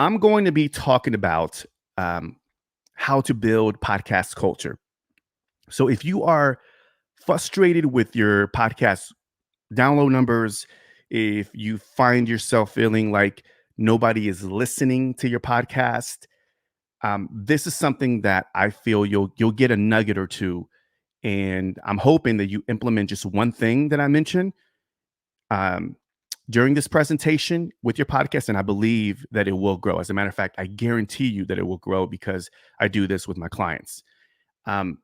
I'm going to be talking about um, how to build podcast culture. So if you are frustrated with your podcast download numbers, if you find yourself feeling like nobody is listening to your podcast, this is something that I feel you'll get a nugget or two, and I'm hoping that you implement just one thing that I mentioned um, during this presentation with your podcast, and I believe that it will grow. As a matter of fact, I guarantee you that it will grow because I do this with my clients. Um,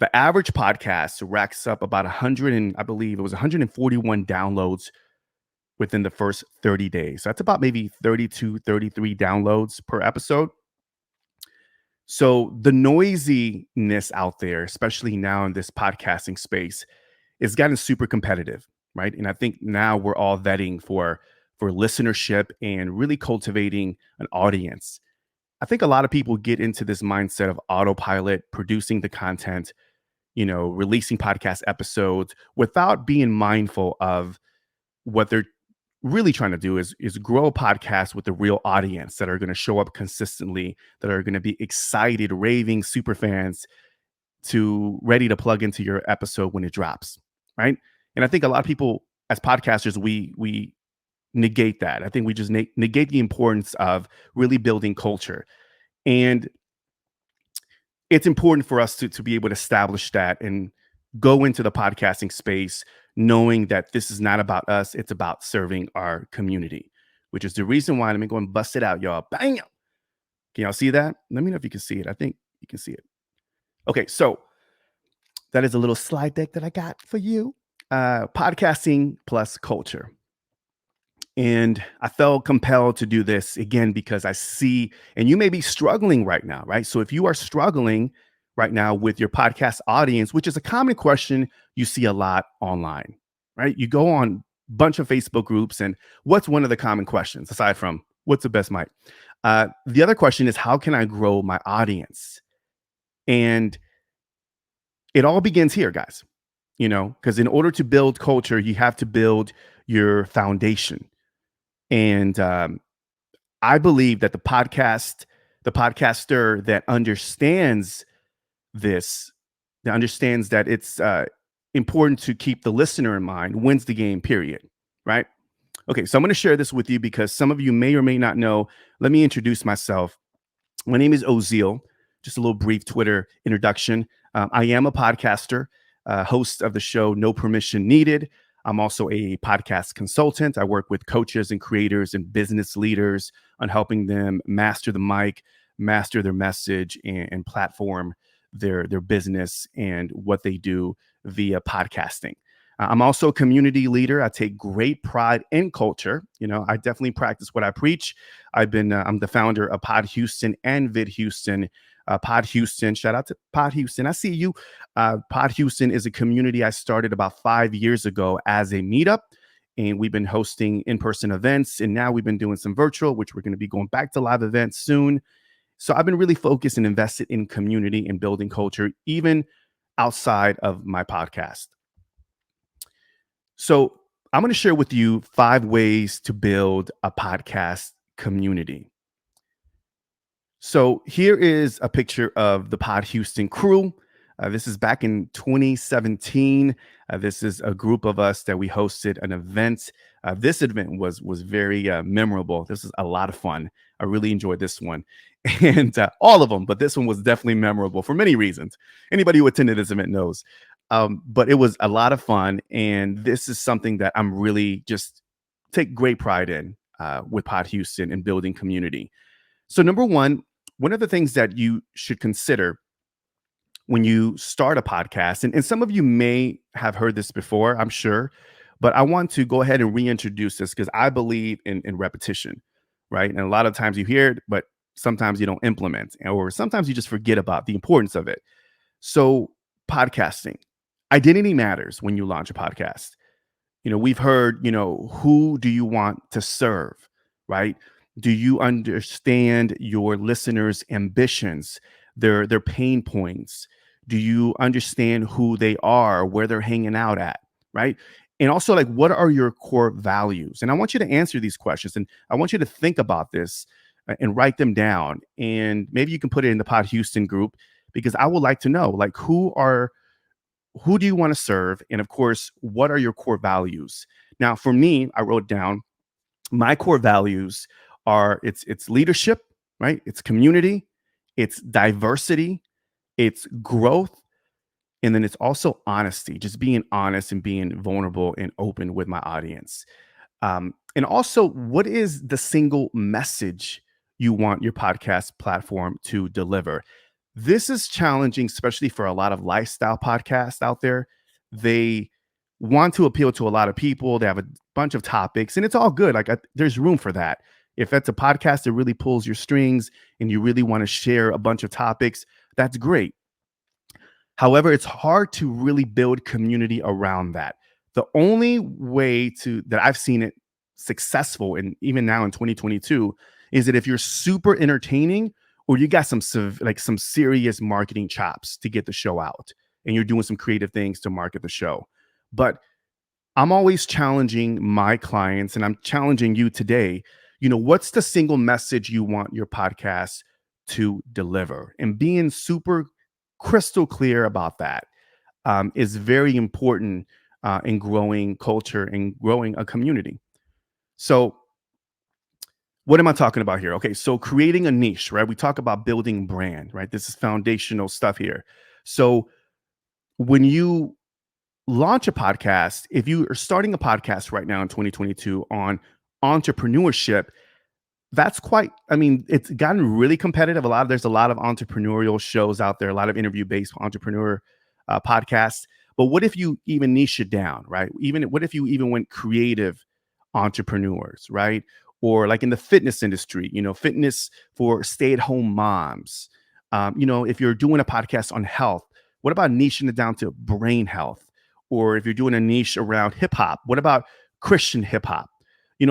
the average podcast racks up about 100 and I believe it was 141 downloads within the first 30 days. So that's about maybe 32, 33 downloads per episode. So the noisiness out there, especially now in this podcasting space, is gotten super competitive, right? And I think now we're all vetting for listenership and really cultivating an audience. I think a lot of people get into this mindset of autopilot, producing the content, releasing podcast episodes without being mindful of what they're really trying to do is grow a podcast with a real audience that are going to show up consistently, that are going to be excited, raving super fans to ready to plug into your episode when it drops, right? And I think a lot of people as podcasters we negate that. I think we just negate the importance of really building culture. And it's important for us to be able to establish that and go into the podcasting space knowing that this is not about us, it's about serving our community, which is the reason why. Let me go and bust it out, y'all. Bang! Can y'all see that? Let me know if you can see it. I think you can see it. Okay, so that is a little slide deck that I got for you. Podcasting plus culture. And I felt compelled to do this again because I see, and you may be struggling right now, right? So if you are struggling right now with your podcast audience, which is a common question you see a lot online, right? You go on a bunch of Facebook groups, and what's one of the common questions aside from what's the best mic? The other question is, how can I grow my audience? And it all begins here, guys, because in order to build culture, you have to build your foundation. And I believe that the podcaster that understands this, that understands that it's important to keep the listener in mind, wins the game, period. Right? Okay, so I'm going to share this with you because some of you may or may not know. Let me introduce myself. My name is Ozil. Just a little brief Twitter introduction. I am a podcaster, host of the show No Permission Needed. I'm also a podcast consultant. I work with coaches and creators and business leaders on helping them master the mic, master their message, and platform their business and what they do via podcasting. I'm also a community leader. I take great pride in culture. I definitely practice what I preach. I'm the founder of Pod Houston and Vid Houston. Pod Houston, shout out to Pod Houston. I see you. Pod Houston is a community I started about 5 years ago as a meetup, and we've been hosting in-person events, and now we've been doing some virtual, which we're going to be going back to live events soon. So I've been really focused and invested in community and building culture, even outside of my podcast. So I'm going to share with you 5 ways to build a podcast community. So here is a picture of the Pod Houston crew. This is back in 2017. This is a group of us that we hosted an event. This event was very memorable. This is a lot of fun. I really enjoyed this one, and all of them, but this one was definitely memorable for many reasons. Anybody who attended this event knows. But it was a lot of fun, and this is something that I'm really just take great pride in with Pod Houston and building community. So number one of the things that you should consider when you start a podcast, and some of you may have heard this before, I'm sure, but I want to go ahead and reintroduce this because I believe in repetition, right? And a lot of times you hear it, but sometimes you don't implement, or sometimes you just forget about the importance of it. So podcasting, identity matters when you launch a podcast. We've heard, who do you want to serve, right? Do you understand your listeners' ambitions, their pain points? Do you understand who they are, where they're hanging out at, right? And also, like, what are your core values? And I want you to answer these questions, and I want you to think about this and write them down. And maybe you can put it in the Pod Houston group because I would like to know like who do you want to serve? And of course, what are your core values? Now, for me, I wrote down my core values are it's leadership, right? It's community, it's diversity, it's growth, and then it's also honesty, just being honest and being vulnerable and open with my audience. And also, what is the single message you want your podcast platform to deliver? This is challenging, especially for a lot of lifestyle podcasts out there. They want to appeal to a lot of people. They have a bunch of topics, and it's all good. There's room for that. If that's a podcast that really pulls your strings and you really want to share a bunch of topics, that's great. However, it's hard to really build community around that. The only way to that I've seen it successful, and even now in 2022, is that if you're super entertaining or you got some serious marketing chops to get the show out, and you're doing some creative things to market the show. But I'm always challenging my clients, and I'm challenging you today. What's the single message you want your podcast to deliver? And being super crystal clear about that is very important in growing culture and growing a community. So, what am I talking about here? Okay, so creating a niche, right? We talk about building brand, right? This is foundational stuff here. So, when you launch a podcast, if you are starting a podcast right now in 2022 on entrepreneurship, it's gotten really competitive. There's a lot of entrepreneurial shows out there, a lot of interview-based entrepreneur podcasts. But what if you even niche it down, right? What if you even went creative entrepreneurs, right? Or like in the fitness industry, fitness for stay-at-home moms. If you're doing a podcast on health, what about niching it down to brain health? Or if you're doing a niche around hip hop, what about Christian hip hop?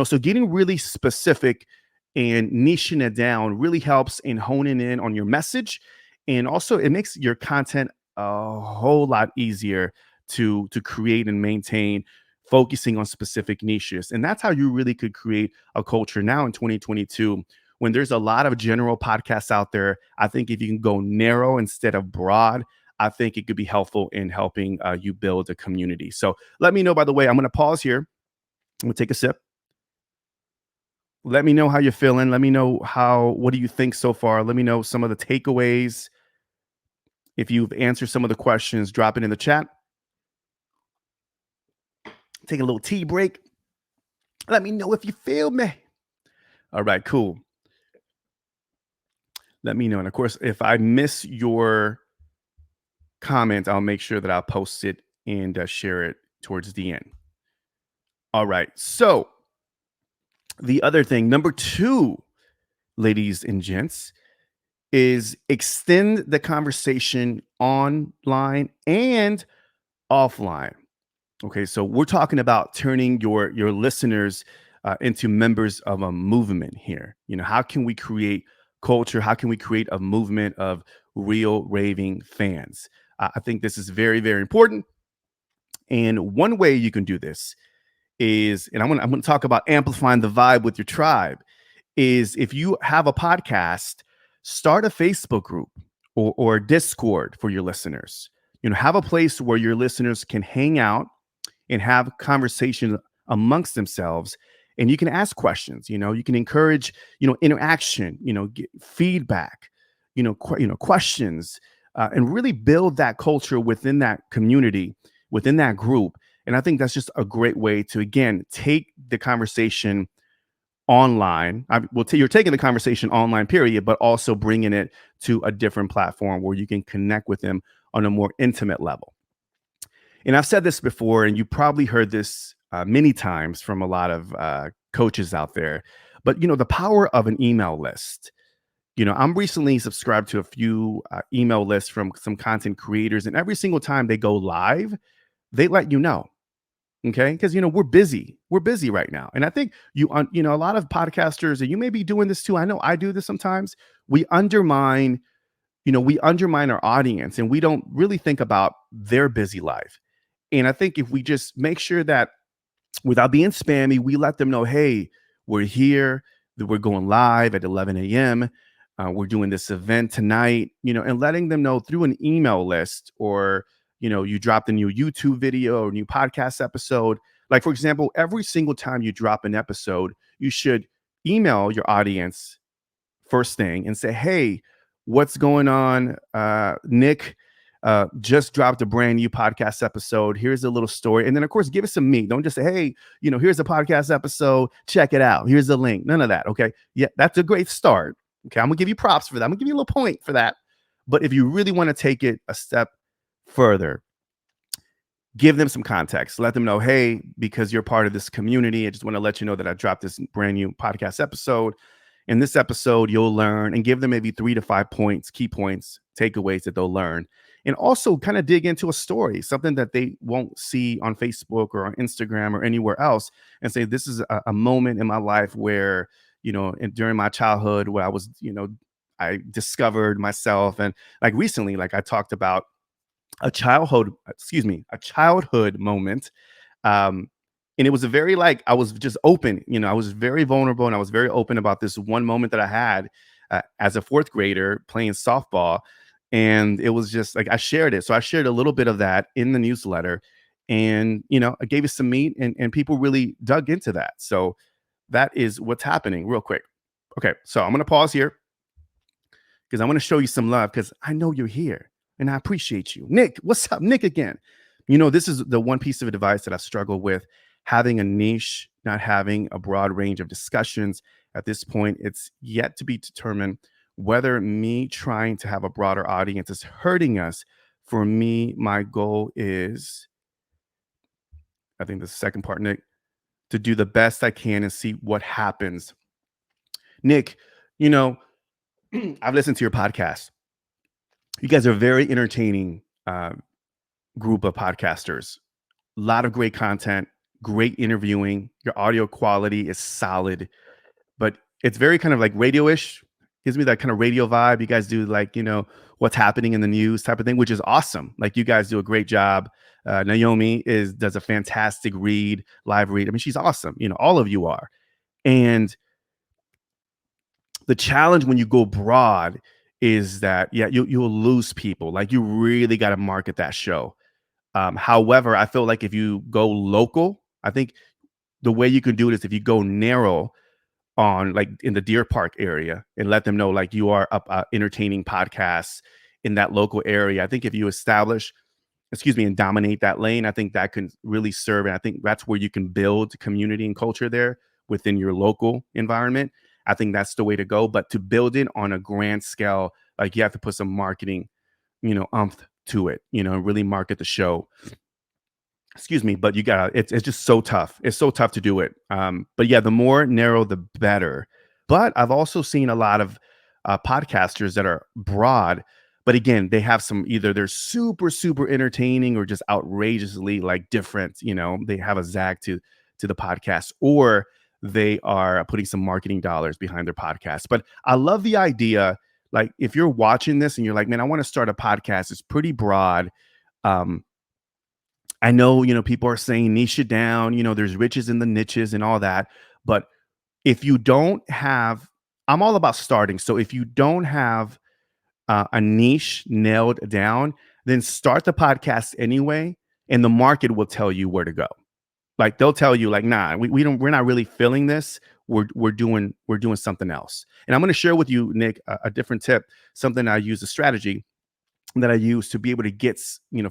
So getting really specific and niching it down really helps in honing in on your message. And also it makes your content a whole lot easier to create and maintain, focusing on specific niches. And that's how you really could create a culture now in 2022. When there's a lot of general podcasts out there, I think if you can go narrow instead of broad, I think it could be helpful in helping you build a community. So let me know, by the way, I'm going to pause here. I'm going to take a sip. Let me know how you're feeling. Let me know what do you think so far? Let me know some of the takeaways. If you've answered some of the questions, drop it in the chat. Take a little tea break. Let me know if you feel me. All right, cool. Let me know. And of course, if I miss your comment, I'll make sure that I'll post it and share it towards the end. All right. So the other thing, number 2, ladies and gents, is extend the conversation online and offline. Okay, so we're talking about turning your listeners into members of a movement here. How can we create culture? How can we create a movement of real raving fans? I think this is very, very important. And one way you can do this is, and I'm going to talk about amplifying the vibe with your tribe, is if you have a podcast, start a Facebook group or Discord for your listeners. Have a place where your listeners can hang out and have conversation amongst themselves, and you can ask questions. You can encourage interaction, get feedback, questions, and really build that culture within that community, within that group. And I think that's just a great way to, again, take the conversation online. You're taking the conversation online, period, but also bringing it to a different platform where you can connect with them on a more intimate level. And I've said this before, and you probably heard this many times from a lot of coaches out there, but the power of an email list. I'm recently subscribed to a few email lists from some content creators, and every single time they go live, they let you know. Okay, because we're busy. We're busy right now, and I think a lot of podcasters, and you may be doing this too. I know I do this sometimes. We undermine our audience, and we don't really think about their busy life. And I think if we just make sure that without being spammy, we let them know, hey, we're here. we're going live at 11 a.m. We're doing this event tonight, and letting them know through an email list, or, you dropped a new YouTube video or new podcast episode. Like, for example, every single time you drop an episode, you should email your audience first thing and say, "Hey, what's going on? Nick just dropped a brand new podcast episode. Here's a little story." And then, of course, give us some meat. Don't just say, "Hey, here's a podcast episode. Check it out. Here's the link." None of that. Okay. Yeah, that's a great start. Okay. I'm going to give you props for that. I'm going to give you a little point for that. But if you really want to take it a step further, give them some context. Let them know, "Hey, because you're part of this community, I just want to let you know that I dropped this brand new podcast episode. In this episode, you'll learn," and give them maybe 3 to 5 points, key points, takeaways that they'll learn. And also kind of dig into a story, something that they won't see on Facebook or on Instagram or anywhere else, and say, "This is a moment in my life where, during my childhood, where I was, I discovered myself." And like recently, like I talked about a childhood moment. Um, and it was a very, like, I was just open, I was very vulnerable, and I was very open about this one moment that I had as a fourth grader playing softball. And it was just like I shared it. So I shared a little bit of that in the newsletter, and, I gave it some meat, and people really dug into that. So that is what's happening real quick. Okay. So I'm going to pause here because I want to show you some love, because I know you're here and I appreciate you. Nick, what's up? Nick again. This is the one piece of advice that I struggle with: having a niche, not having a broad range of discussions. At this point, it's yet to be determined whether me trying to have a broader audience is hurting us. For me, my goal is, I think the second part, Nick, to do the best I can and see what happens. Nick, you know, I've listened to your podcast. You guys are very entertaining group of podcasters. A lot of great content, great interviewing. Your audio quality is solid, but it's very kind of like radio-ish. Gives me that kind of radio vibe. You guys do, like, what's happening in the news type of thing, which is awesome. Like, you guys do a great job. Naomi does a fantastic live read. I mean, she's awesome. All of you are. And the challenge when you go broad is that, yeah, you'll lose people. Like, you really got to market that show. However, I feel like if you go local, I think the way you can do it is if you go narrow on, like, in the Deer Park area, and let them know, like, you are up entertaining podcasts in that local area. I think if you establish, and dominate that lane, I think that can really serve. And I think that's where you can build community and culture there within your local environment. I think that's the way to go. But to build it on a grand scale, like, you have to put some marketing, umph to it, and really market the show. But you gotta, it's just so tough. It's so tough to do it. But yeah, the more narrow, the better. But I've also seen a lot of podcasters that are broad, but again, they have some, either they're super, super entertaining, or just outrageously, like, different. They have a zag to the podcast, or they are putting some marketing dollars behind their podcast. But I love the idea. Like, if you're watching this and you're like, "Man, I want to start a podcast," it's pretty broad. Um, I know, people are saying niche it down, there's riches in the niches and all that. But if you don't have, I'm all about starting. So if you don't have a niche nailed down, then start the podcast anyway, and the market will tell you where to go. Like, they'll tell you, like, "Nah, we're not really feeling this. We're doing something else." And I'm going to share with you, Nick, a different tip, something I use, a strategy that I use to be able to get,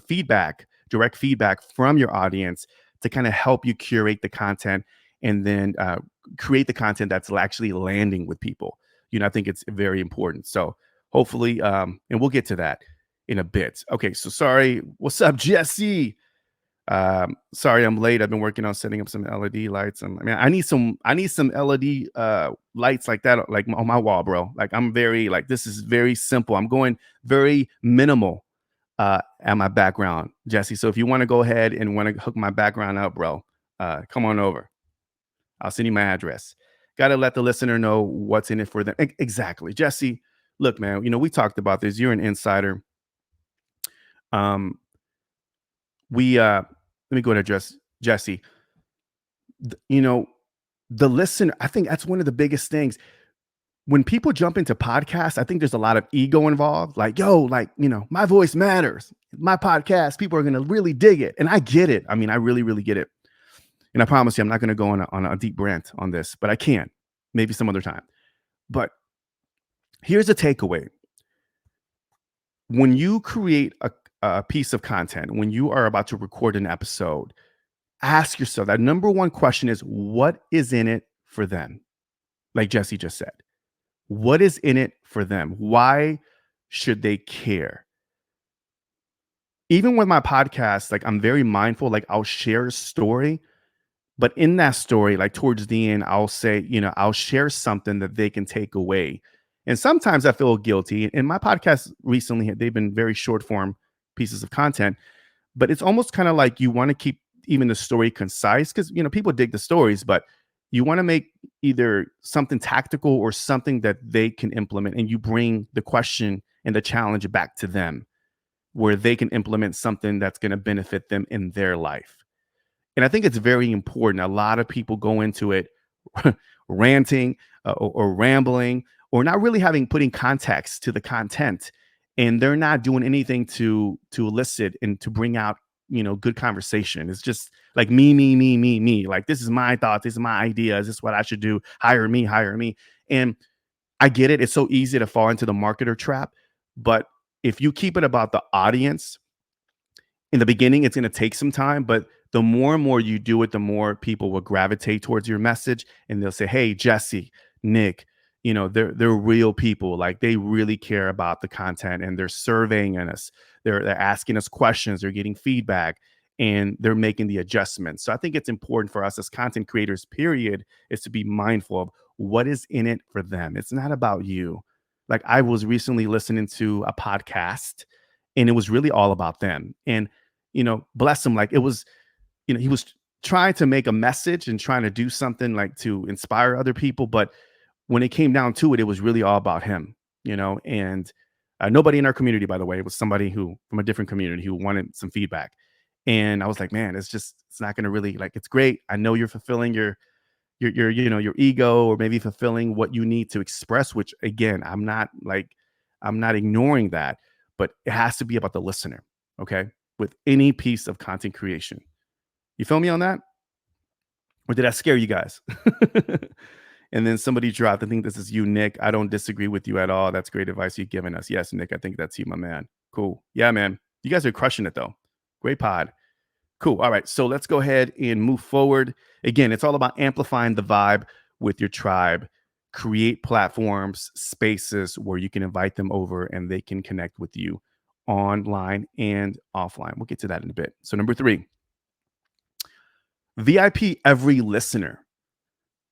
feedback, direct feedback from your audience, to kind of help you curate the content, and then create the content that's actually landing with people. I think it's very important. So hopefully, and we'll get to that in a bit. Okay, so sorry. What's up, Jesse? Sorry, I'm late. I've been working on setting up some LED lights. I mean, I need some LED lights like that, like on my wall, bro. Like, I'm very, like, this is very simple. I'm going very minimal at my background, Jesse. So if you want to go ahead and want to hook my background up, bro, come on over. I'll send you my address. Got to let the listener know what's in it for them. Exactly, Jesse. Look, man. We talked about this. You're an insider. Um, we let me go to address Jesse. You know, the listener, I think that's one of the biggest things. When people jump into podcasts, I think there's a lot of ego involved. Like, yo, like, my voice matters. My podcast, people are going to really dig it. And I get it. I mean, I really, really get it. And I promise you, I'm not going to go on a deep rant on this, but I can, maybe some other time. But here's a takeaway. When you create a piece of content, when you are about to record an episode, ask yourself that number one question is, what is in it for them? Like Jesse just said, what is in it for them? Why should they care? Even with my podcast, like I'm very mindful, like I'll share a story, but in that story, like towards the end, I'll say, I'll share something that they can take away. And sometimes I feel guilty. And my podcast recently, they've been very short form pieces of content, but it's almost kind of like you want to keep even the story concise because, people dig the stories, but you want to make either something tactical or something that they can implement. And you bring the question and the challenge back to them where they can implement something that's going to benefit them in their life. And I think it's very important. A lot of people go into it ranting or rambling or not really putting context to the content, and they're not doing anything to elicit and to bring out good conversation. It's just like me, me, me, me, me. Like this is my thought. This is my idea. Is this what I should do? Hire me, hire me. And I get it. It's so easy to fall into the marketer trap, but if you keep it about the audience in the beginning, it's going to take some time, but the more and more you do it, the more people will gravitate towards your message and they'll say, hey, Jesse, Nick, they're real people. Like they really care about the content and they're surveying us. They're asking us questions. They're getting feedback and they're making the adjustments. So I think it's important for us as content creators, period, is to be mindful of what is in it for them. It's not about you. Like I was recently listening to a podcast and it was really all about them. And bless him. Like it was, he was trying to make a message and trying to do something like to inspire other people. But when it came down to it, it was really all about him, and nobody in our community, by the way, it was somebody who from a different community who wanted some feedback. And I was like, man, it's not going to really like, it's great. I know you're fulfilling your ego or maybe fulfilling what you need to express, which again, I'm not ignoring that, but it has to be about the listener. Okay. With any piece of content creation. You feel me on that? Or did I scare you guys? And then somebody dropped, I think this is you, Nick. I don't disagree with you at all. That's great advice you've given us. Yes, Nick, I think that's you, my man. Cool. Yeah, man. You guys are crushing it though. Great pod. Cool. All right. So let's go ahead and move forward. Again, it's all about amplifying the vibe with your tribe. Create platforms, spaces where you can invite them over and they can connect with you online and offline. We'll get to that in a bit. So number 3, VIP every listener.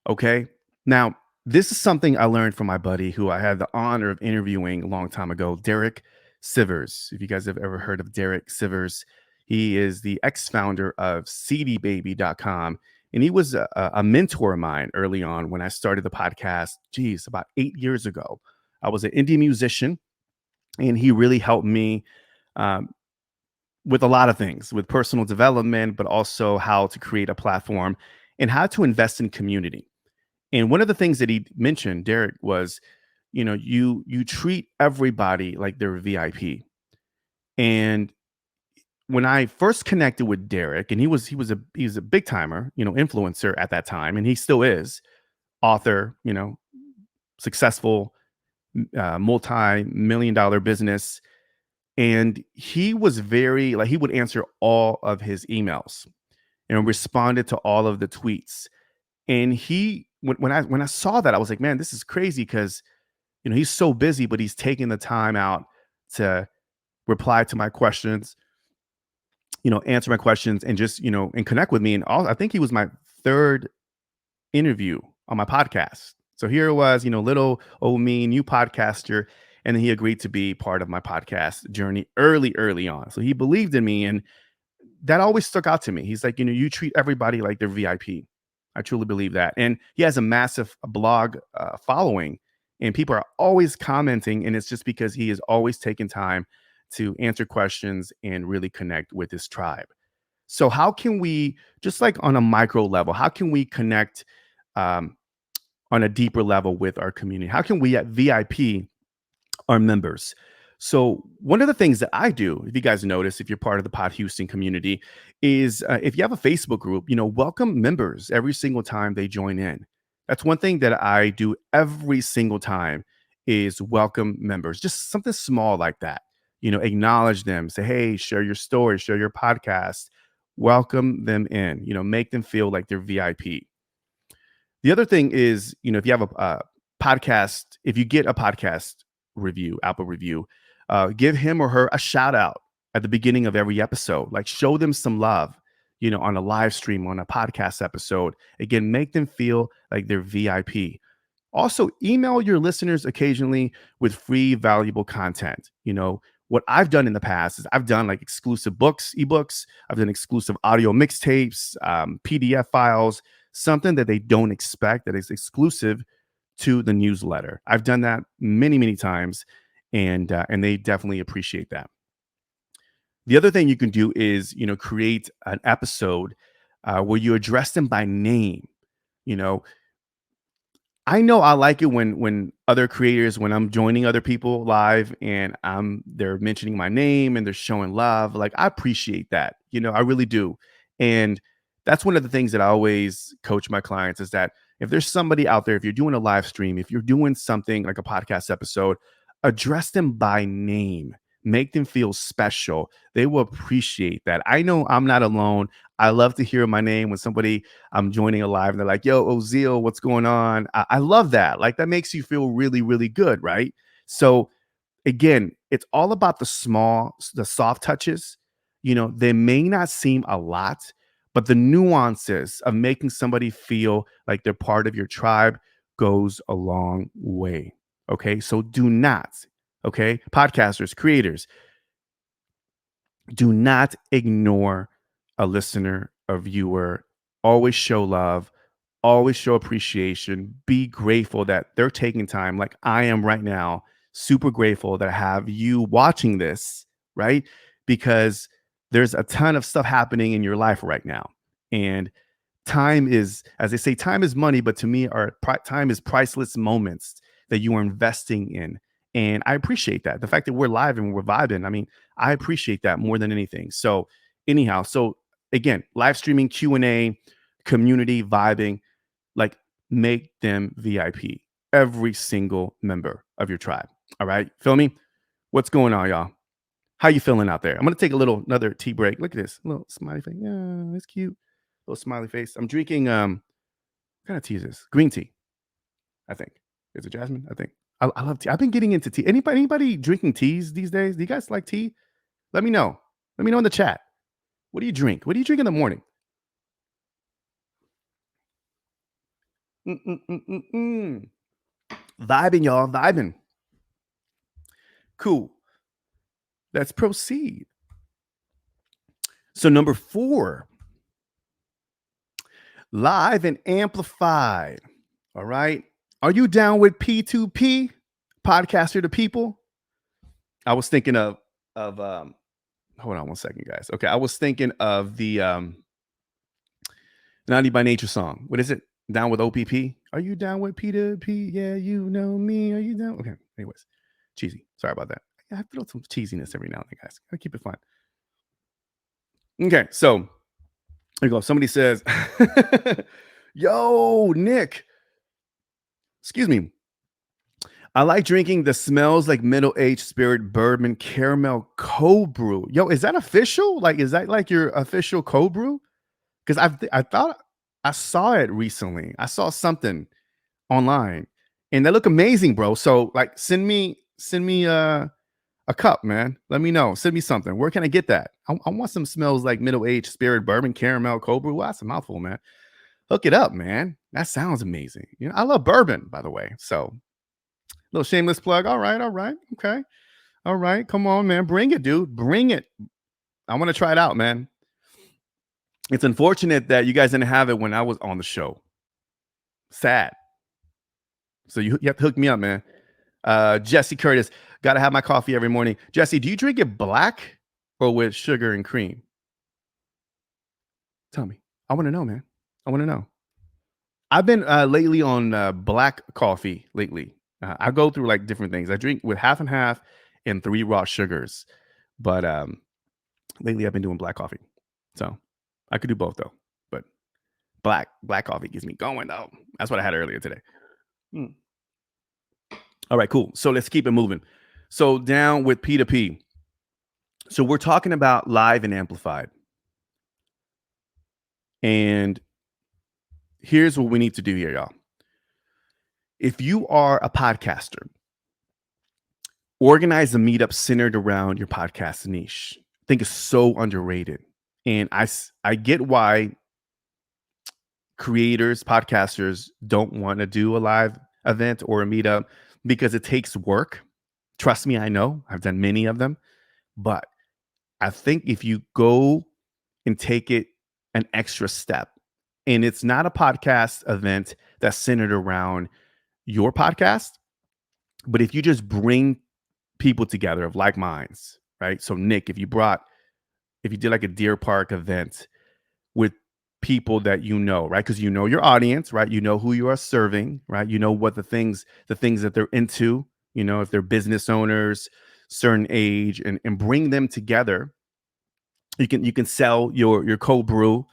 Okay. Now, this is something I learned from my buddy who I had the honor of interviewing a long time ago, Derek Sivers. If you guys have ever heard of Derek Sivers, he is the ex-founder of cdbaby.com. And he was a mentor of mine early on when I started the podcast, about 8 years ago. I was an indie musician, and he really helped me with a lot of things, with personal development, but also how to create a platform and how to invest in community. And one of the things that he mentioned, Derek, was, you treat everybody like they're VIP. And when I first connected with Derek, and he's a big timer, influencer at that time, and he still is, author, successful, multi-million-dollar business. And he was very like, he would answer all of his emails and responded to all of the tweets. And when I saw that, I was like, man, this is crazy because he's so busy, but he's taking the time out to reply to my questions, answer my questions, and just and connect with me. And I think he was my 3rd interview on my podcast. So here it was, little old me, new podcaster, and then he agreed to be part of my podcast journey early on. So he believed in me, and that always stuck out to me. He's like, you treat everybody like they're VIP. I truly believe that. And he has a massive blog following, and people are always commenting. And it's just because he is always taking time to answer questions and really connect with his tribe. So how can we, just like on a micro level, how can we connect um, on a deeper level with our community? How can we at VIP our members? So one of the things that I do, if you guys notice, if you're part of the Pod Houston community, is if you have a Facebook group, welcome members every single time they join in. That's one thing that I do every single time is welcome members. Just something small like that. Acknowledge them, say, hey, share your story, share your podcast, welcome them in, make them feel like they're VIP. The other thing is, if you have a podcast, if you get a podcast review, Apple review, give him or her a shout out at the beginning of every episode. Like show them some love, on a live stream, on a podcast episode. Again, make them feel like they're VIP. Also, email your listeners occasionally with free, valuable content. What I've done in the past is I've done like exclusive books, ebooks. I've done exclusive audio mixtapes, PDF files, something that they don't expect that is exclusive to the newsletter. I've done that many, many times, and they definitely appreciate that. The other thing you can do is, create an episode where you address them by name. You know, I know I like it when other creators, when I'm joining other people live and they're mentioning my name and they're showing love. Like I appreciate that. I really do. And that's one of the things that I always coach my clients is that if there's somebody out there, if you're doing a live stream, if you're doing something like a podcast episode, address them by name. Make them feel special. They will appreciate that. I know I'm not alone. I love to hear my name when somebody I'm joining a live and they're like, yo, Ozil, what's going on? I love that. Like that makes you feel really, really good, right? So again, it's all about the soft touches. They may not seem a lot, but the nuances of making somebody feel like they're part of your tribe goes a long way. Okay. So do not, okay, podcasters, creators, do not ignore a listener, a viewer. Always show love, always show appreciation. Be grateful that they're taking time, like I am right now, super grateful that I have you watching this, right? Because there's a ton of stuff happening in your life right now. And time is, as they say, time is money, but to me, time is priceless moments that you are investing in. And I appreciate that. The fact that we're live and we're vibing, I mean, I appreciate that more than anything. So, anyhow, so again, live streaming, Q&A, community vibing, like make them VIP, every single member of your tribe. All right. Feel me? What's going on, y'all? How you feeling out there? I'm gonna take another tea break. Look at this little smiley face. Yeah, it's cute. Little smiley face. I'm drinking what kind of tea is this? Green tea, I think. Is it jasmine? I think. I love tea. I've been getting into tea. Anybody drinking teas these days? Do you guys like tea? Let me know. Let me know in the chat. What do you drink? What do you drink in the morning? Mm-mm-mm-mm-mm. Vibing, y'all. Vibing. Cool. Let's proceed. So number 4, live and amplified. All right. Are you down with P2P? Podcaster to people? I was thinking of hold on one second, guys. Okay. I was thinking of the Naughty by Nature song. What is it? Down with OPP? Are you down with P2P? Yeah, you know me. Are you down? Okay. Anyways, cheesy. Sorry about that. I have to throw some cheesiness every now and then, guys. Gotta keep it fun. Okay, so there you go. Somebody says, yo, Nick, excuse me. I like drinking the smells like middle-aged spirit bourbon caramel cold brew. Yo, is that official? Like, is that like your official cold brew? Because I thought I saw it recently. I saw something online and they look amazing, bro. So like send me a cup, man. Let me know. Send me something. Where can I get that? I want some smells like middle-aged spirit bourbon caramel cold brew. Wow, that's a mouthful, man. Hook it up, man. That sounds amazing. I love bourbon, by the way. So little shameless plug. All right, all right. Okay. All right. Come on, man. Bring it, dude. Bring it. I want to try it out, man. It's unfortunate that you guys didn't have it when I was on the show. Sad. So you have to hook me up, man. Jesse Curtis, gotta have my coffee every morning. Jesse, do you drink it black or with sugar and cream? Tell me. I want to know, man. I want to know. I've been lately on black coffee lately. I go through like different things. I drink with half and half and three raw sugars, but lately I've been doing black coffee. So I could do both though, but black coffee gets me going though. That's what I had earlier today. Mm. All right, cool. So let's keep it moving. So down with P2P. So we're talking about live and amplified. And here's what we need to do here, y'all. If you are a podcaster, organize a meetup centered around your podcast niche. I think it's so underrated. And I get why creators, podcasters don't want to do a live event or a meetup because it takes work. Trust me, I know. I've done many of them. But I think if you go and take it an extra step, and it's not a podcast event that's centered around your podcast, but if you just bring people together of like minds, right? So Nick, if you did like a Deer Park event with people that you know, right? Because you know your audience, right? You know who you are serving, right? You know what the things that they're into, you know, if they're business owners, certain age, and bring them together. You can sell your cold brew,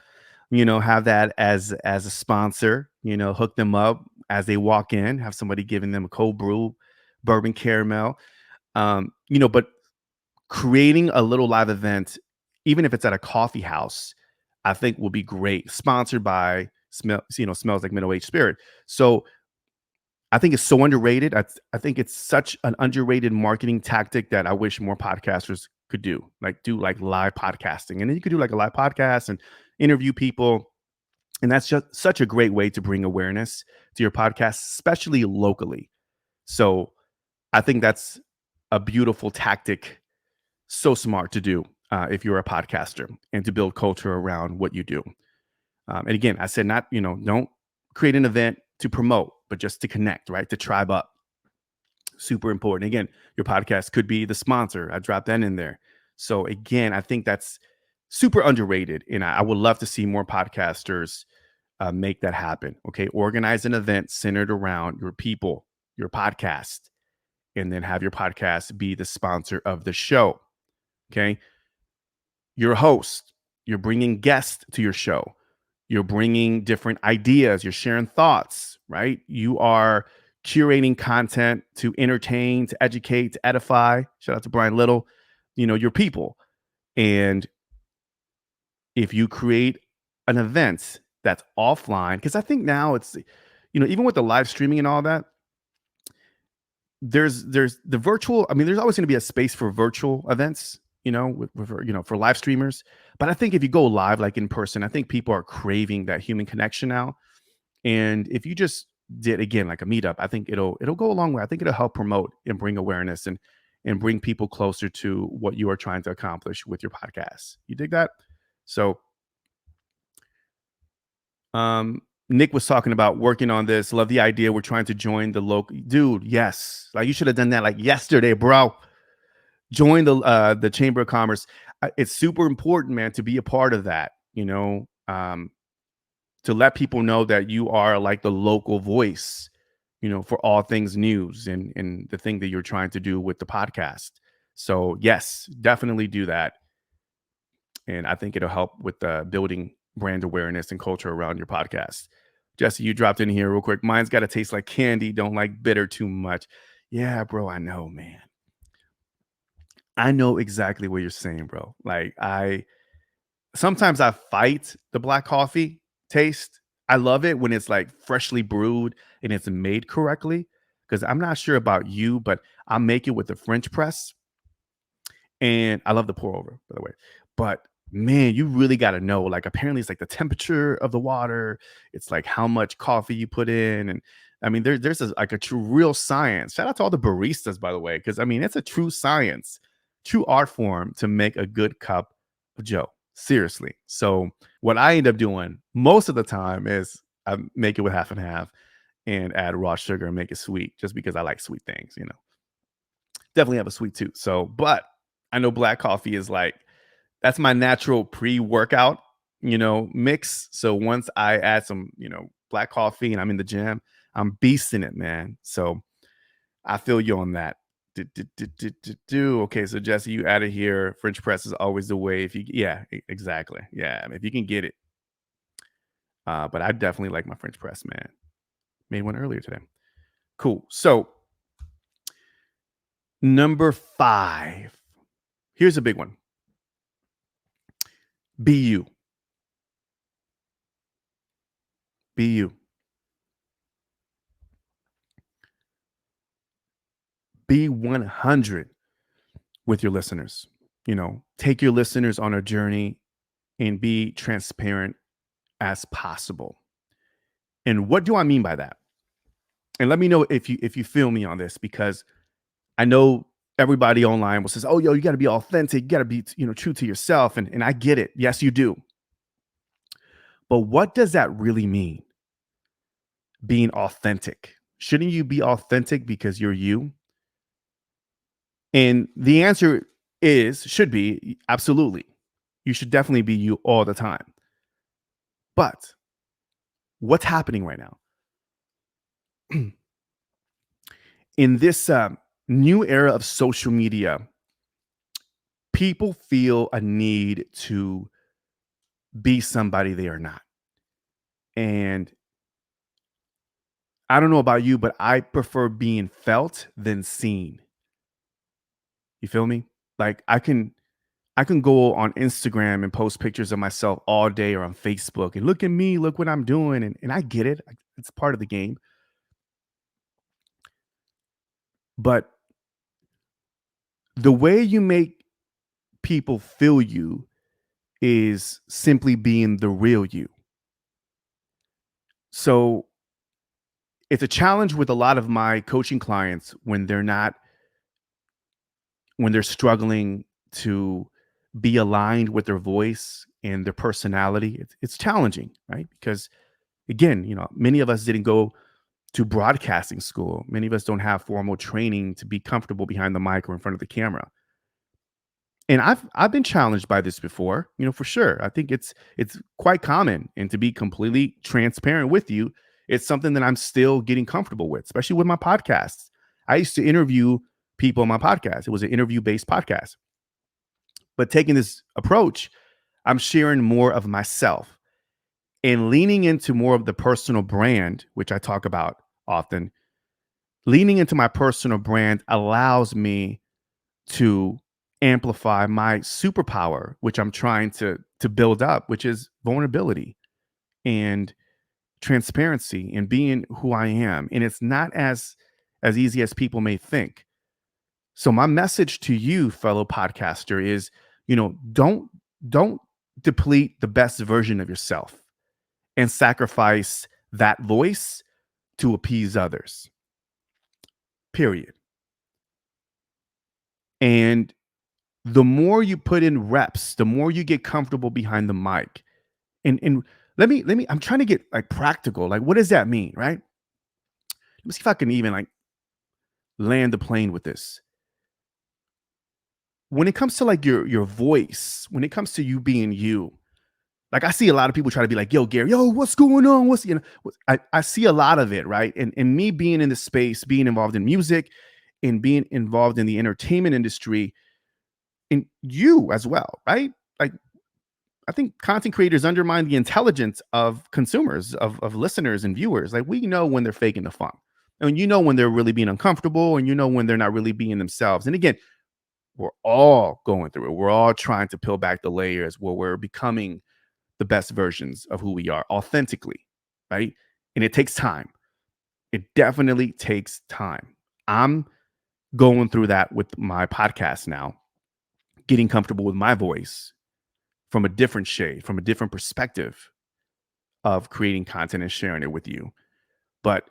you know, have that as a sponsor, you know, hook them up as they walk in, have somebody giving them a cold brew, bourbon caramel. You know, but creating a little live event, even if it's at a coffee house, I think will be great. Sponsored by Smells Like Middle Aged Spirit. So I think it's so underrated. I think it's such an underrated marketing tactic that I wish more podcasters could do like live podcasting. And then you could do like a live podcast and interview people. And that's just such a great way to bring awareness to your podcast, especially locally. So I think that's a beautiful tactic, so smart to do if you're a podcaster and to build culture around what you do. And again, I said not, you know, don't create an event to promote, but just to connect, right? To tribe up. Super important. Again, your podcast could be the sponsor. I dropped that in there. So again, I think that's super underrated. And I would love to see more podcasters make that happen. Okay. Organize an event centered around your people, your podcast, and then have your podcast be the sponsor of the show. Okay. You're a host, you're bringing guests to your show, you're bringing different ideas, you're sharing thoughts, right? You are curating content to entertain, to educate, to edify. Shout out to Brian Little, you know, your people. And if you create an event that's offline, because I think now it's, you know, even with the live streaming and all that, there's the virtual. I mean, there's always going to be a space for virtual events, you know, you know, for live streamers. But I think if you go live, like in person, I think people are craving that human connection now. And if you just did again like a meetup, I think it'll go a long way. I think it'll help promote and bring awareness and bring people closer to what you are trying to accomplish with your podcast. You dig that? So Nick was talking about working on this. Love the idea. We're trying to join the local dude. Yes. Like you should have done that like yesterday, bro. Join the Chamber of Commerce. It's super important, man, to be a part of that, you know, to let people know that you are like the local voice, you know, for all things news and the thing that you're trying to do with the podcast. So yes, definitely do that. And I think it'll help with building brand awareness and culture around your podcast. Jesse, you dropped in here real quick. Mine's got to taste like candy. Don't like bitter too much. Yeah, bro, I know, man. I know exactly what you're saying, bro. Like sometimes I fight the black coffee taste. I love it when it's like freshly brewed and it's made correctly. Because I'm not sure about you, but I make it with the French press. And I love the pour over, by the way. But man, you really got to know. Like, apparently, it's like the temperature of the water. It's like how much coffee you put in, and I mean, there's like a true real science. Shout out to all the baristas, by the way, because I mean, it's a true science, true art form to make a good cup of Joe. Seriously. So what I end up doing most of the time is I make it with half and half and add raw sugar and make it sweet, just because I like sweet things. You know, definitely have a sweet tooth. So, but I know black coffee is like that's my natural pre-workout, you know, mix. So once I add some, you know, black coffee and I'm in the gym, I'm beasting it, man. So I feel you on that. Okay, so Jesse, you out of here. French press is always the way. If you, yeah, exactly. Yeah, if you can get it. But I definitely like my French press, man. Made one earlier today. Cool. So number 5. Here's a big one. Be you. Be you. Be 100 with your listeners. Take your listeners on a journey and be transparent as possible. And what do I mean by that? And let me know if you feel me on this, because I know everybody online will says, "Oh, yo, you got to be authentic. You got to be, true to yourself." And I get it. Yes, you do. But what does that really mean? Being authentic. Shouldn't you be authentic because you're you? And the answer should be absolutely. You should definitely be you all the time. But what's happening right now? In this new era of social media, people feel a need to be somebody they are not. And I don't know about you, but I prefer being felt than seen. You feel me? Like I can go on Instagram and post pictures of myself all day, or on Facebook, and look at me, look what I'm doing. And I get it. It's part of the game. But the way you make people feel you is simply being the real you. So it's a challenge with a lot of my coaching clients when they're struggling to be aligned with their voice and their personality. It's challenging, right? Because again, many of us didn't go to broadcasting school. Many of us don't have formal training to be comfortable behind the mic or in front of the camera. And I've been challenged by this before, for sure. I think it's quite common, and to be completely transparent with you, it's something that I'm still getting comfortable with, especially with my podcasts. I used to interview people on my podcast. It was an interview-based podcast. But taking this approach, I'm sharing more of myself and leaning into more of the personal brand, which I talk about often. Leaning into my personal brand allows me to amplify my superpower, which I'm trying to build up, which is vulnerability and transparency and being who I am. And it's not as easy as people may think. So my message to you, fellow podcaster, is, don't deplete the best version of yourself and sacrifice that voice to appease others. Period. And the more you put in reps, the more you get comfortable behind the mic. And let me I'm trying to get like practical. Like, what does that mean, right? Let me see if I can even like land the plane with this. When it comes to like your voice, when it comes to you being you, like I see a lot of people try to be like, yo, Gary, yo, what's going on? I see a lot of it, right? And me being in the space, being involved in music and being involved in the entertainment industry, and you as well, right? Like I think content creators undermine the intelligence of consumers, of listeners and viewers. Like we know when they're faking the funk. And when they're really being uncomfortable, and when they're not really being themselves. And again, we're all going through it. We're all trying to peel back the layers where we're becoming the best versions of who we are authentically, right? And it takes time. It definitely takes time. I'm going through that with my podcast now, getting comfortable with my voice from a different shade, from a different perspective of creating content and sharing it with you. But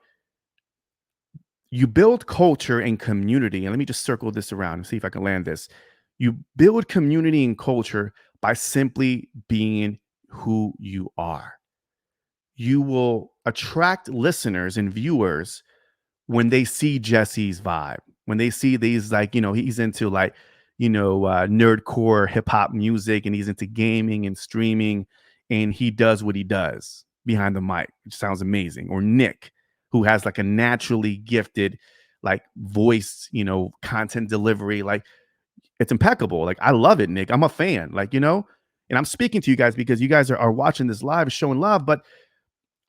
you build culture and community. And let me just circle this around and see if I can land this. You build community and culture by simply being who you are. You will attract listeners and viewers when they see Jesse's vibe, when they see these, like, he's into like, nerdcore hip hop music, and he's into gaming and streaming, and he does what he does. behind the mic, which sounds amazing, or Nick, who has like a naturally gifted like voice, content delivery, like it's impeccable. Like I love it, Nick. I'm a fan. And I'm speaking to you guys because you guys are watching this live, showing love, but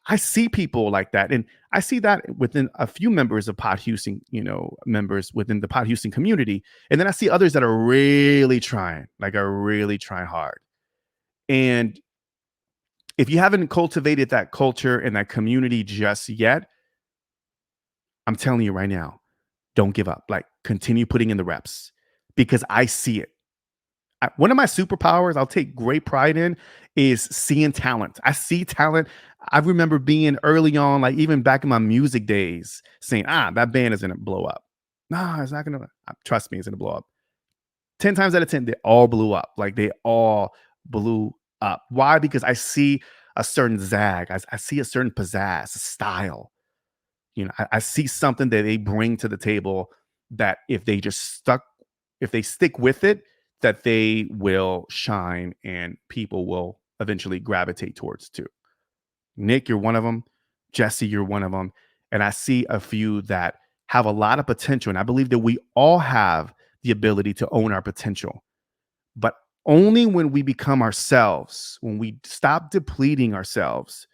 I see people like that. And I see that within a few members of Pod Houston, members within the Pod Houston community. And then I see others that are really trying, like are really trying hard. And if you haven't cultivated that culture and that community just yet, I'm telling you right now, don't give up. Like continue putting in the reps because I see it. One of my superpowers I'll take great pride in is seeing talent. I see talent. I remember being early on, like even back in my music days, saying, that band is going to blow up. Nah, it's not going to, trust me, it's going to blow up. 10 times out of 10, they all blew up. Like they all blew up. Why? Because I see a certain zag. I see a certain pizzazz, a style. I see something that they bring to the table that if they stick with it, that they will shine and people will eventually gravitate towards too. Nick, you're one of them. Jesse, you're one of them. And I see a few that have a lot of potential. And I believe that we all have the ability to own our potential. But only when we become ourselves, when we stop depleting ourselves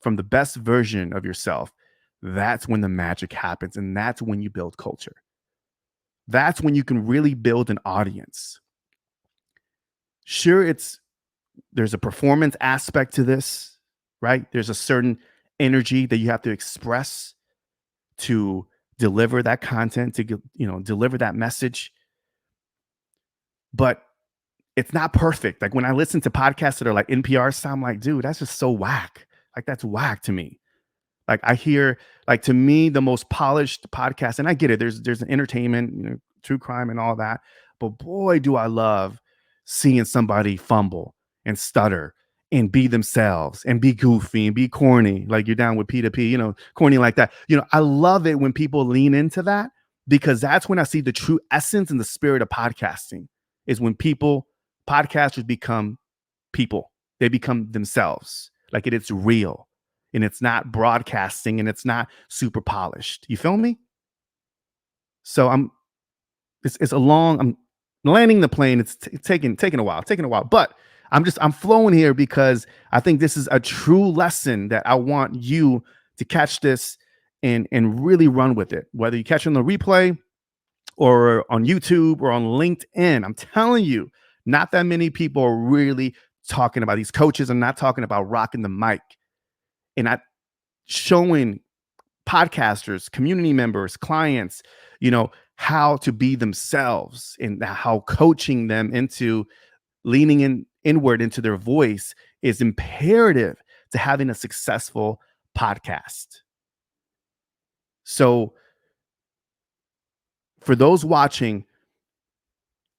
from the best version of yourself, that's when the magic happens. And that's when you build culture. That's when you can really build an audience. Sure, there's a performance aspect to this, right? There's a certain energy that you have to express to deliver that content, to deliver that message. But it's not perfect. Like when I listen to podcasts that are like NPR, sound like, dude, that's just so whack. Like that's whack to me. Like I hear, like to me, the most polished podcast, and I get it. There's an entertainment, true crime and all that. But boy, do I love seeing somebody fumble and stutter and be themselves and be goofy and be corny. Like you're down with P2P, corny like that. I love it when people lean into that because that's when I see the true essence and the spirit of podcasting is when podcasters become people. They become themselves. Like it's real. And it's not broadcasting and it's not super polished. You feel me? So I'm landing the plane. It's taking a while, but I'm flowing here because I think this is a true lesson that I want you to catch this and really run with it. Whether you catch it on the replay or on YouTube or on LinkedIn, I'm telling you, not that many people are really talking about these coaches. I'm not talking about rocking the mic. And I showing podcasters, community members, clients, how to be themselves and how coaching them into leaning inward into their voice is imperative to having a successful podcast. So for those watching,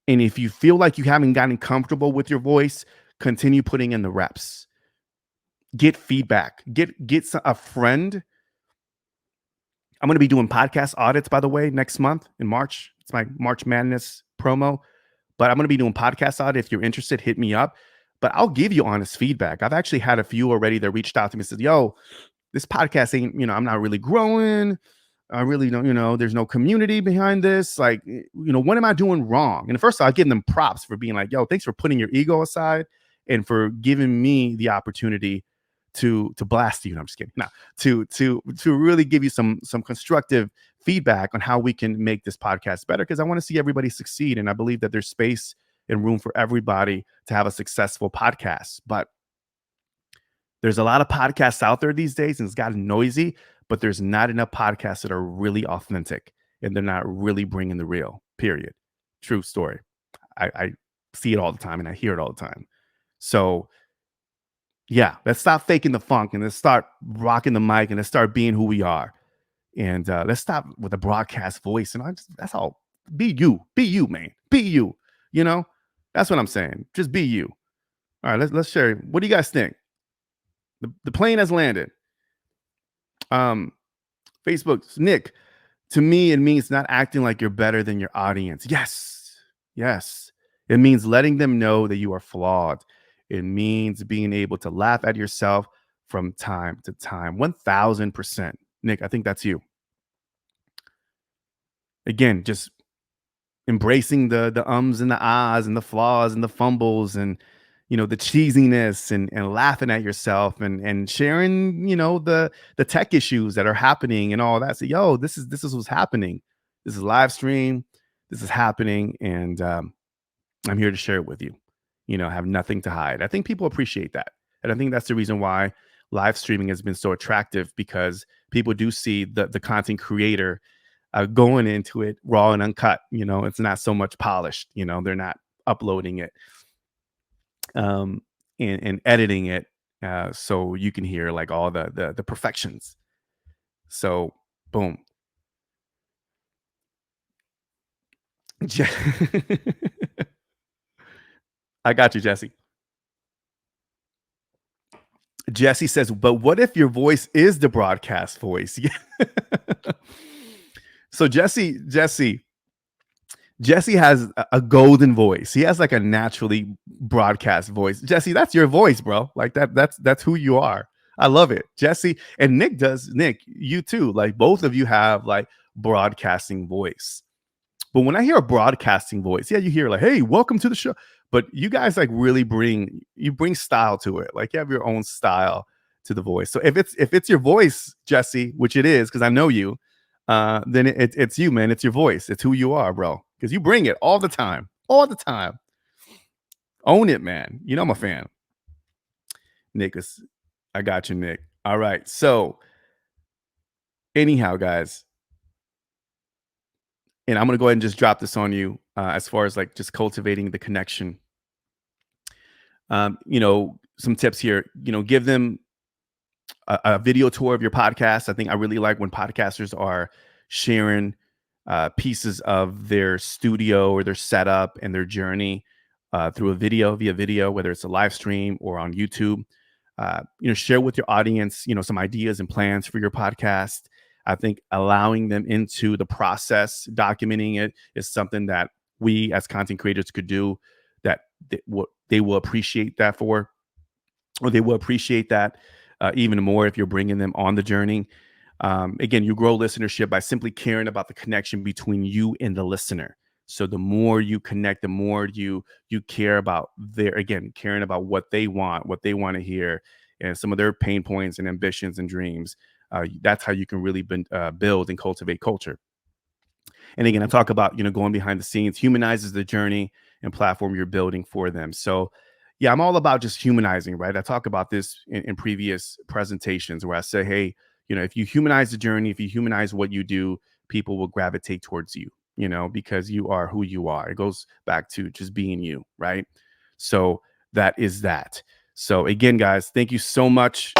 and if you feel like you haven't gotten comfortable with your voice, continue putting in the reps. Get feedback. Get a friend. I'm going to be doing podcast audits, by the way, next month in March. It's my March Madness promo. But I'm going to be doing podcast audit. If you're interested, hit me up. But I'll give you honest feedback. I've actually had a few already that reached out to me and said, yo, this podcast ain't, I'm not really growing. I really don't, there's no community behind this. Like, what am I doing wrong? And first, I'll give them props for being like, yo, thanks for putting your ego aside and for giving me the opportunity to blast you. No, I'm just kidding. No, to really give you some constructive feedback on how we can make this podcast better, because I want to see everybody succeed. And I believe that there's space and room for everybody to have a successful podcast. But there's a lot of podcasts out there these days and it's gotten noisy, but there's not enough podcasts that are really authentic and they're not really bringing the real, period. True story. I see it all the time and I hear it all the time. So yeah, let's stop faking the funk and let's start rocking the mic and let's start being who we are. And let's stop with the broadcast voice. And that's all. Be you, man. Be you. That's what I'm saying. Just be you. All right, let's share. What do you guys think? The plane has landed. Facebook's Nick. To me, it means not acting like you're better than your audience. Yes. It means letting them know that you are flawed. It means being able to laugh at yourself from time to time. 1000%. Nick, I think that's you. Again, just embracing the ums and the ahs and the flaws and the fumbles and the cheesiness and laughing at yourself and sharing the tech issues that are happening and all that. So this is what's happening. This is live stream. This is happening, and I'm here to share it with you. I have nothing to hide. I think people appreciate that, and I think that's the reason why live streaming has been so attractive, because people do see the content creator going into it raw and uncut. It's not so much polished. They're not uploading it um, and editing it so you can hear like all the perfections. So, boom. Je- I got you, Jesse. Jesse says, but what if your voice is the broadcast voice? So Jesse has a golden voice. He has like a naturally broadcast voice. Jesse, that's your voice, bro. Like that's who you are. I love it. Jesse and Nick does. Nick, you too. Like both of you have like broadcasting voice. But when I hear a broadcasting voice, yeah, you hear like, "Hey, welcome to the show." But you guys like really bring style to it. Like you have your own style to the voice. So if it's your voice, Jesse, which it is, because I know you, then it's you, man. It's your voice. It's who you are, bro. Because you bring it all the time, all the time. Own it, man. I'm a fan. Nick I got you, Nick. All right. So anyhow, guys, and I'm gonna go ahead and just drop this on you as far as like just cultivating the connection. Some tips here. Give them a video tour of your podcast. I think I really like when podcasters are sharing pieces of their studio or their setup and their journey through via video, whether it's a live stream or on YouTube. Share with your audience, some ideas and plans for your podcast. I think allowing them into the process, documenting it, is something that we as content creators could do that they will appreciate that for, or they will appreciate that even more if you're bringing them on the journey. Again, you grow listenership by simply caring about the connection between you and the listener. So the more you connect, the more you care about caring about what they want to hear, and some of their pain points and ambitions and dreams. That's how you can really build and cultivate culture. And again, I talk about, going behind the scenes, humanizes the journey and platform you're building for them. So yeah, I'm all about just humanizing, right? I talk about this in previous presentations where I say, hey, if you humanize the journey, if you humanize what you do, people will gravitate towards you, because you are who you are. It goes back to just being you, right? So that is that. So again, guys, thank you so much.